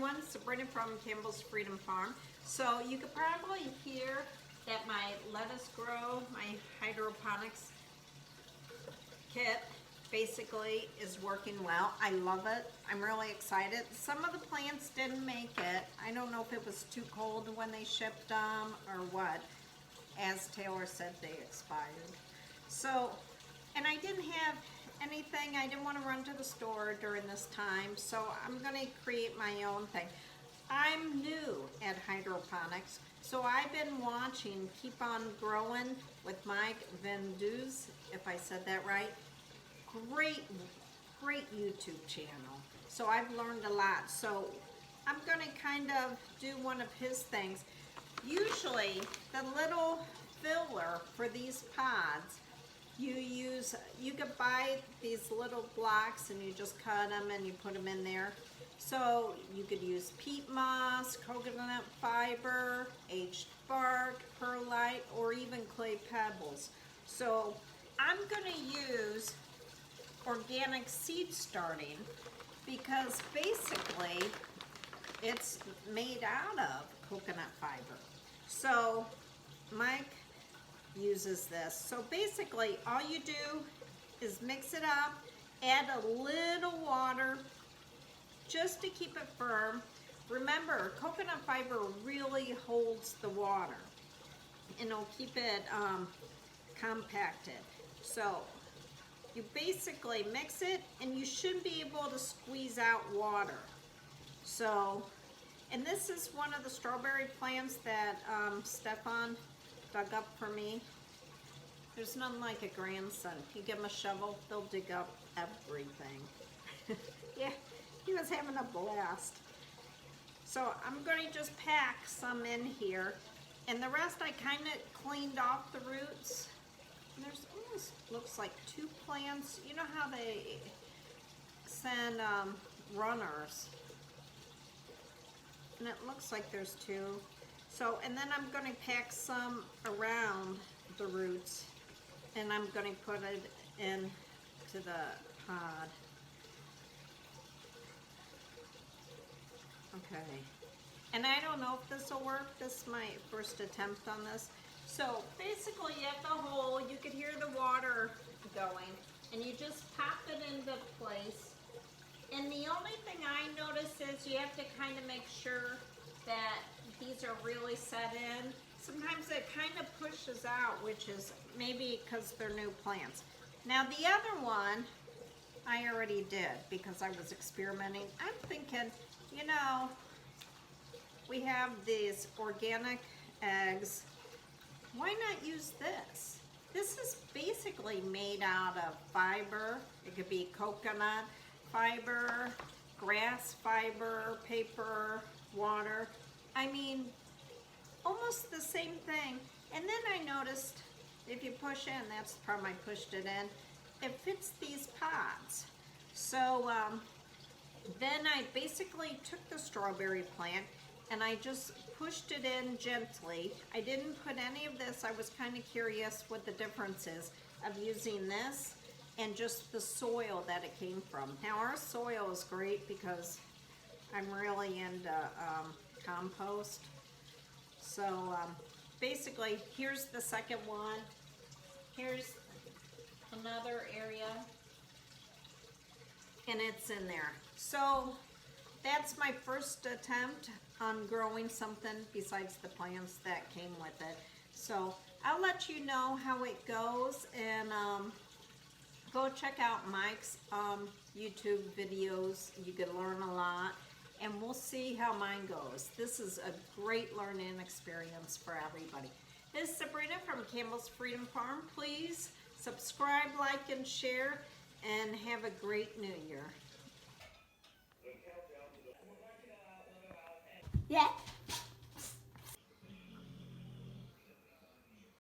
everyone, Sabrina from Campbell's Freedom Farm. So you could probably hear that my lettuce grow, my hydroponics kit basically is working well. I love it. I'm really excited. Some of the plants didn't make it. I don't know if it was too cold when they shipped them or what. As Taylor said, they expired. So, and I didn't have anything. I didn't want to run to the store during this time, so I'm going to create my own thing. I'm new at hydroponics, so I've been watching Keep On Growing with Mike Venduz, if I said that right. Great YouTube channel. So I've learned a lot. So I'm going to kind of do one of his things. Usually the little filler for these pods, you could buy these little blocks and you just cut them and you put them in there. So you could use peat moss, coconut fiber, aged bark, perlite, or even clay pebbles. So I'm going to use organic seed starting because basically it's made out of coconut fiber. So Mike uses this. So basically all you do is mix it up, add a little water just to keep it firm. Remember, coconut fiber really holds the water and it'll keep it compacted. So you basically mix it and you should be able to squeeze out water. So, and this is one of the strawberry plants that Stefan dug up for me. There's none like a grandson. You give him a shovel, they'll dig up everything. Yeah, he was having a blast. So I'm going to just pack some in here, and the rest I kind of cleaned off the roots. And there's almost looks like 2 plants. You know how they send runners, and it looks like there's 2. So, and then I'm going to pack some around the roots, and I'm going to put it into the pod. Okay. And I don't know if this will work. This is my first attempt on this. So basically you have the hole, you could hear the water going, and you just pop it into place. And the only thing I notice is you have to kind of make sure that these are really set in. Sometimes it kind of pushes out, which is maybe because they're new plants. Now the other one I already did because I was experimenting. I'm thinking, you know, we have these organic eggs. Why not use this? This is basically made out of fiber. It could be coconut fiber, grass fiber, paper, water. I mean, almost the same thing. And then I noticed if you push in, that's the problem, I pushed it in, it fits these pods. So then I basically took the strawberry plant and I just pushed it in gently. I didn't put any of this. I was kind of curious what the difference is of using this and just the soil that it came from. Now our soil is great because I'm really into compost. So basically, here's the second one. Here's another area, and it's in there. So that's my first attempt on growing something besides the plants that came with it. So I'll let you know how it goes, and go check out Mike's YouTube videos. You can learn a lot, and we'll see how mine goes. This is a great learning experience for everybody. This is Sabrina from Campbell's Freedom Farm. Please subscribe, like, and share, and have a great new year. Yeah.